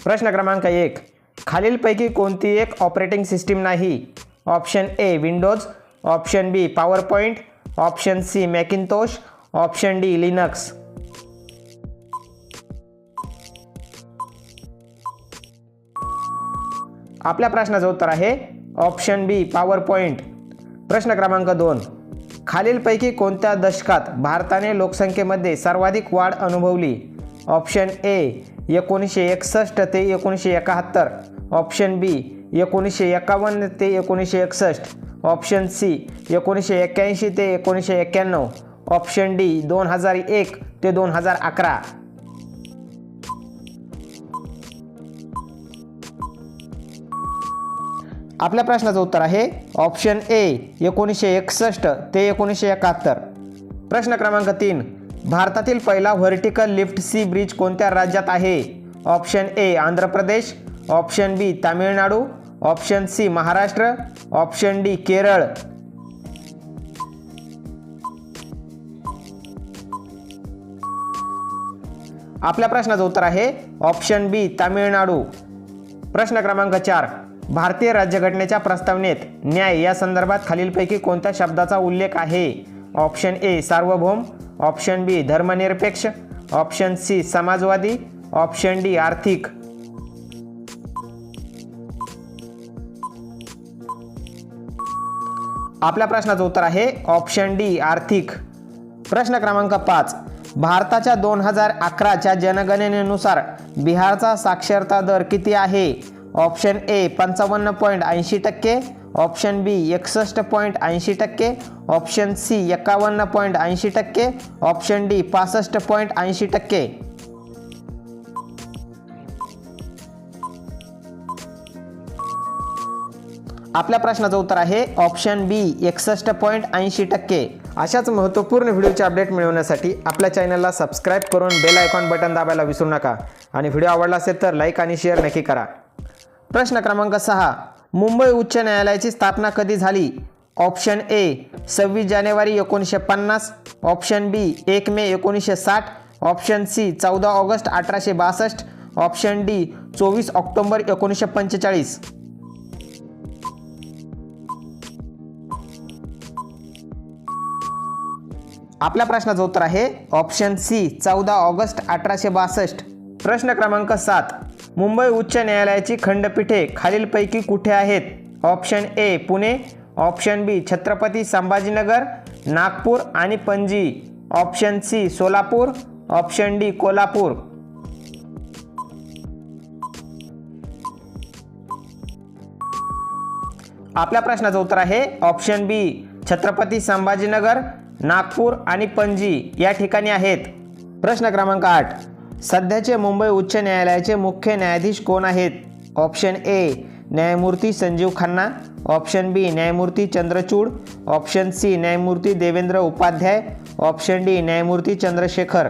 प्रश्न क्रमांक 1, खालीलपैकी कोणती एक ऑपरेटिंग सिस्टीम नाही? Option A Windows, option B PowerPoint, option C Macintosh, option D Linux. आपल्या प्रश्नाचं उत्तर आहे ऑप्शन बी पॉवर पॉइंट. प्रश्न क्रमांक 2, खालीलपैकी कोणत्या दशकात भारताने लोकसंख्येमध्ये सर्वाधिक वाढ अनुभवली? ऑप्शन ए 1961 ते 1971, ऑप्शन बी 1951 ते 1961, ऑप्शन सी 1981 ते 1991, ऑप्शन डी 2001 ते 2011. आपल्या प्रश्नाचं उत्तर आहे ऑप्शन ए 1961 ते 1971. प्रश्न क्रमांक 3, भारतातील पहिला व्हर्टिकल लिफ्ट सी ब्रिज कोणत्या राज्यात आहे? Option A Andhra Pradesh, option B Tamil Nadu, option C Maharashtra, option D Kerala. आपल्या प्रश्नाचं उत्तर आहे ऑप्शन बी तामिळनाडू. प्रश्न क्रमांक 4, भारतीय राज्यघटनेच्या प्रस्तावनेत न्याय या संदर्भात खालीलपैकी कोणत्या शब्दाचा उल्लेख आहे? ऑप्शन ए सार्वभौम, ऑप्शन बी धर्मनिरपेक्ष, ऑप्शन सी समाजवादी, ऑप्शन डी आर्थिक. आपल्या प्रश्नाचं उत्तर आहे ऑप्शन डी आर्थिक. प्रश्न क्रमांक 5, भारताच्या 2011च्या जनगणनेनुसार बिहारचा साक्षरता दर किती आहे? Option A 55.80%, option B 61.80%, option C 51.80%, option D 65.80%. आपल्या प्रश्नाचं उत्तर आहे ऑप्शन बी 61.80%. अशाच महत्त्वपूर्ण व्हिडिओचे अपडेट मिळवण्यासाठी आपल्या चॅनलला सबस्क्राईब करून बेल आयकॉन बटन दाबायला विसरू नका आणि व्हिडिओ आवडला असेल तर लाईक आणि शेअर नक्की करा. प्रश्न क्रमांक 6, मुंबई उच्च न्यायालयाची स्थापना कधी झाली? ऑप्शन ए 26 जानेवारी 1950, ऑप्शन बी 1 मे 1960, ऑप्शन सी 14 ऑगस्ट 1862, ऑप्शन डी 24 ऑक्टोबर 1945. आपल्या प्रश्नाचं उत्तर आहे ऑप्शन सी 14 ऑगस्ट 1862. प्रश्न क्रमांक 7, मुंबई उच्च न्यायालयाची खंडपीठे खालीलपैकी कुठे आहेत? Option A Pune, option B Chhatrapati Sambhajinagar, Nagpur आणि Panaji, option C Solapur, option D Kolhapur. आपल्या प्रश्नाचं उत्तर आहे ऑप्शन बी छत्रपती संभाजीनगर, नागपूर आणि पणजी या ठिकाणी आहेत. प्रश्न क्रमांक 8, सध्याचे मुंबई उच्च न्यायालयाचे मुख्य न्यायाधीश कोण आहेत? ऑप्शन ए न्यायमूर्ती संजीव खन्ना, ऑप्शन बी न्यायमूर्ती चंद्रचूड, ऑप्शन सी न्यायमूर्ती देवेंद्र उपाध्याय, ऑप्शन डी न्यायमूर्ती चंद्रशेखर.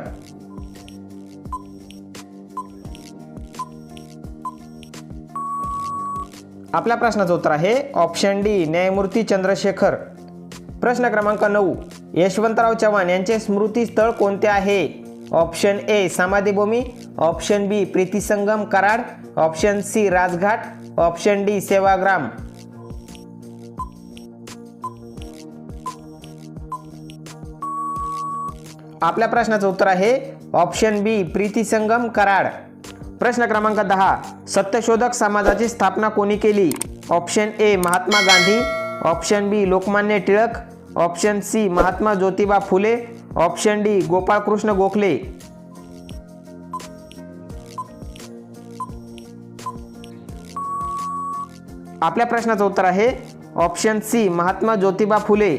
आपल्या प्रश्नाचं उत्तर आहे ऑप्शन डी न्यायमूर्ती चंद्रशेखर. प्रश्न क्रमांक 9, यशवंतराव चव्हाण यांचे स्मृतीस्थळ कोणते आहे? Option A Samadhibhumi, option B Preetisangam Karad, option C Rajghat, option D Sevagram. आपल्या प्रश्नाचं उत्तर आहे ऑप्शन बी प्रीतिसंगम कराड. प्रश्न क्रमांक 10, सत्यशोधक समाजाची स्थापना कोणी केली? Option A Mahatma Gandhi, option B Lokmanya Tilak, option C Mahatma Jyotiba Phule, option D Gopalkrishna Gokhale. आपल्या प्रश्नाचं उत्तर आहे ऑप्शन सी महात्मा ज्योतिबा फुले.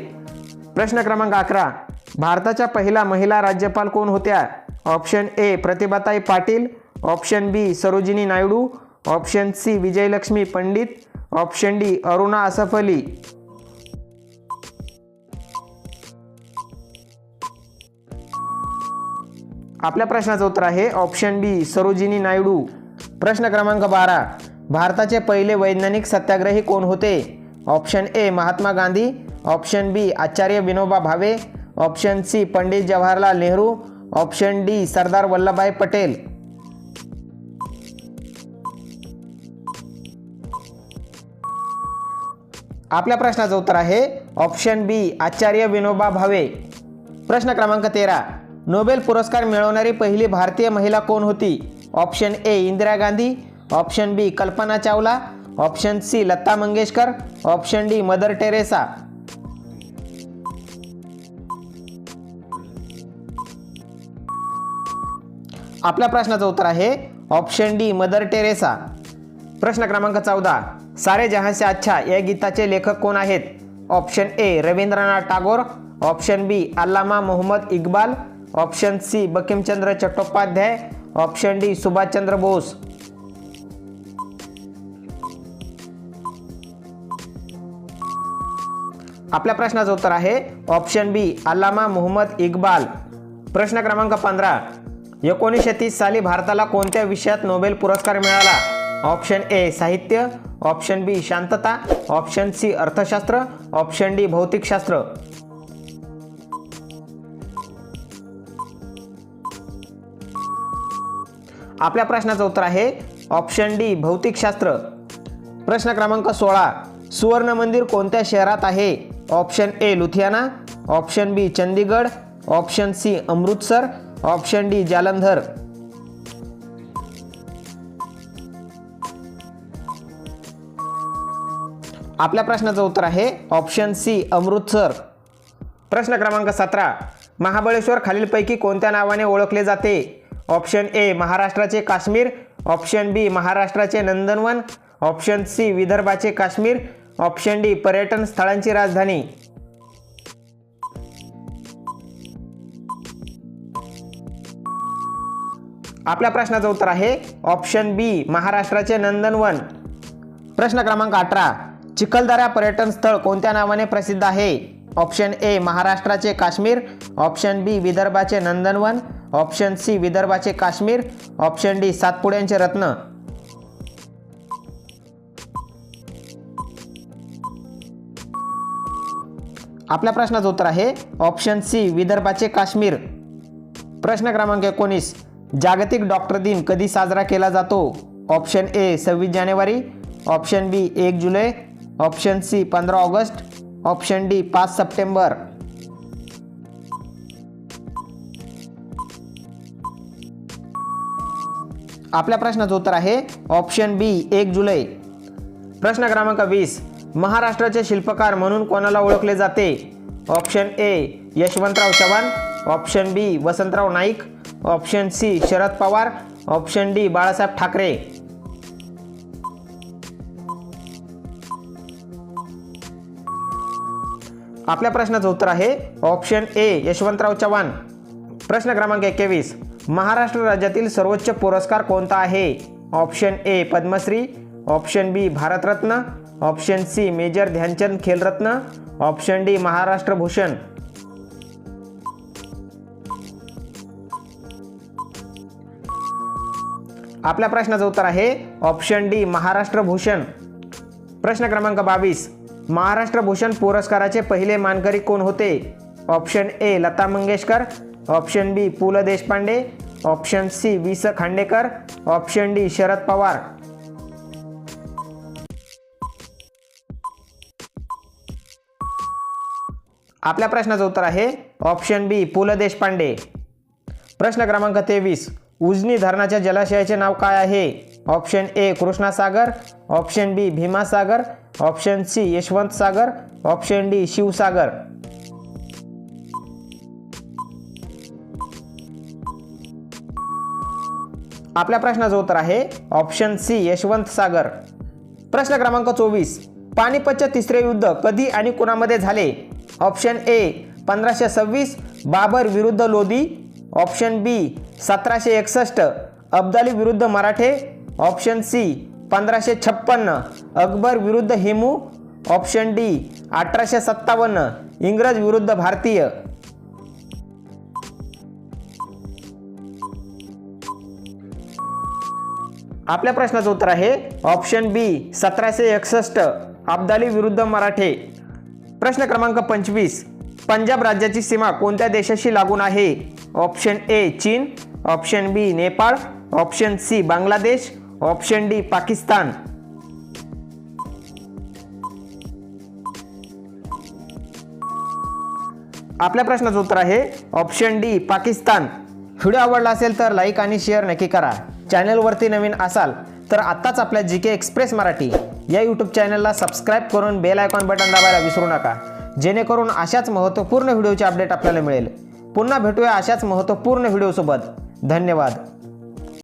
प्रश्न क्रमांक 11, भारताच्या पहिला महिला राज्यपाल कोण होत्या? Option A Pratibhatai Patil, option B Sarojini Naidu, option C Vijayalakshmi Pandit, option D Aruna Asaf Ali. आपल्या प्रश्नाचं उत्तर आहे ऑप्शन बी सरोजिनी नायडू. प्रश्न क्रमांक 12, भारताचे पहिले वैज्ञानिक सत्याग्रही कोण होते? Option A Mahatma Gandhi, option B Acharya Vinoba Bhave, option C Pandit Jawaharlal Nehru, option D Sardar Vallabhbhai Patel. आपल्या प्रश्नाचं उत्तर आहे ऑप्शन बी आचार्य विनोबा भावे. प्रश्न क्रमांक 13, नोबेल पुरस्कार मिळवणारी पहिली भारतीय महिला कोण होती? Option A Indira Gandhi, option B Kalpana Chawla, option C Lata Mangeshkar, option D Mother Teresa. आपल्या प्रश्नाचं उत्तर आहे ऑप्शन डी मदर टेरेसा. प्रश्न क्रमांक 14, सारे जहां से अच्छा या गीताचे लेखक कोण आहेत? Option A Rabindranath Tagore, option B Allama Mohammad Iqbal, option C Bankimchandra Chattopadhyay, option D Subhashchandra Bose. आपल्या प्रश्नाचं उत्तर आहे ऑप्शन बी अल्लामा मोहम्मद इक्बाल. प्रश्न क्रमांक 15, 1930 साली भारताला कोणत्या विषयात नोबेल पुरस्कार मिळाला? ऑप्शन ए साहित्य, ऑप्शन बी शांतता, ऑप्शन सी अर्थशास्त्र, ऑप्शन डी भौतिकशास्त्र. आपल्या प्रश्नाचं उत्तर आहे ऑप्शन डी भौतिकशास्त्र. प्रश्न क्रमांक 16, सुवर्ण मंदिर कोणत्या शहरात आहे? Option A Ludhiana, option B Chandigarh, option C Amritsar, option D Jalandhar. आपल्या प्रश्नाचं उत्तर आहे ऑप्शन सी अमृतसर. प्रश्न क्रमांक 17, महाबळेश्वर खालीलपैकी कोणत्या नावाने ओळखले जाते? ऑप्शन ए महाराष्ट्राचे काश्मीर, ऑप्शन बी महाराष्ट्राचे नंदनवन, ऑप्शन सी विदर्भाचे काश्मीर, ऑप्शन डी पर्यटन स्थळांची राजधानी. आपल्या प्रश्नाचं उत्तर आहे ऑप्शन बी महाराष्ट्राचे नंदनवन. प्रश्न क्रमांक 18, चिखलदरा पर्यटन स्थळ कोणत्या नावाने प्रसिद्ध आहे? ऑप्शन ए महाराष्ट्राचे काश्मीर, ऑप्शन बी विदर्भाचे नंदनवन, ऑप्शन सी विदर्भाचे काश्मीर, ऑप्शन डी सातपुड्यांचे रत्न. आपल्या प्रश्नाचं उत्तर आहे ऑप्शन सी विदर्भाचे काश्मीर. प्रश्न क्रमांक 19, जागतिक डॉक्टर दिन कधी साजरा केला जातो? ऑप्शन ए 26 जानेवारी, ऑप्शन बी 1 जुलै, ऑप्शन सी 15 ऑगस्ट, ऑप्शन डी 5 सप्टेंबर. आपल्या प्रश्नाचं उत्तर आहे ऑप्शन बी 1 जुलै. प्रश्न क्रमांक 20, महाराष्ट्राचे शिल्पकार म्हणून कोणाला ओळखले जाते? Option A Yashwantrao Chavan, option B Vasantrao Naik, option C Sharad Pawar, option D Balasaheb Thackeray. आपल्या प्रश्नाचं उत्तर आहे ऑप्शन ए यशवंतराव चव्हाण. प्रश्न क्रमांक 21, महाराष्ट्र राज्यातील सर्वोच्च पुरस्कार कोणता आहे? Option A Padma Shri, option B Bharat Ratna, option C major Dhyan Chand Khel Ratna, option D Maharashtra Bhushan. आपल्या प्रश्नाचं उत्तर आहे ऑप्शन डी महाराष्ट्र भूषण. प्रश्न क्रमांक 22, महाराष्ट्र भूषण पुरस्काराचे पहिले मानकरी कोण होते? Option A Lata Mangeshkar, option B Pu La Deshpande, option C Vi Sa Khandekar, option D Sharad Pawar. आपल्या प्रश्नाचं उत्तर आहे ऑप्शन बी पु ल देशपांडे. प्रश्न क्रमांक 23, उजनी धरणाच्या जलाशयाचे नाव काय आहे? Option A Krishnasagar, option B Bhimasagar, option C Yashwant Sagar, option D Shivsagar. आपल्या प्रश्नाचं उत्तर आहे ऑप्शन सी यशवंत सागर. प्रश्न क्रमांक 24, पानिपतचे तिसरे युद्ध कधी आणि कुणामध्ये झाले? ऑप्शन ए 1526 बाबर विरुद्ध लोधी, ऑप्शन बी 1761 अब्दाली विरुद्ध मराठे, ऑप्शन सी 1556 अकबर विरुद्ध हेमू, ऑप्शन डी 1857 इंग्रज विरुद्ध भारतीय. आपल्या प्रश्नाचं उत्तर आहे ऑप्शन बी 1761 अब्दाली विरुद्ध मराठे. प्रश्न क्रमांक 25, पंजाब राज्याची सीमा कोणत्या देशाशी लागून आहे? ऑप्शन ए चीन, option B Nepal, option C Bangladesh, option D Pakistan. आपल्या प्रश्नाचं उत्तर आहे ऑप्शन डी पाकिस्तान। व्हिडिओ आवडला असेल तर लाईक आणि शेअर नक्की करा। चॅनलवरती नवीन असाल तर आत्ताच आपल्या जीके एक्सप्रेस मराठी या यूट्यूब चॅनलला सबस्क्राईब करून बेल आयकॉन बटन दाबायला विसरू नका, जेणेकरून अशाच महत्त्वपूर्ण व्हिडिओचे अपडेट आपल्याला मिळेल। पुन्हा भेटूया अशाच महत्त्वपूर्ण व्हिडिओसोबत। धन्यवाद।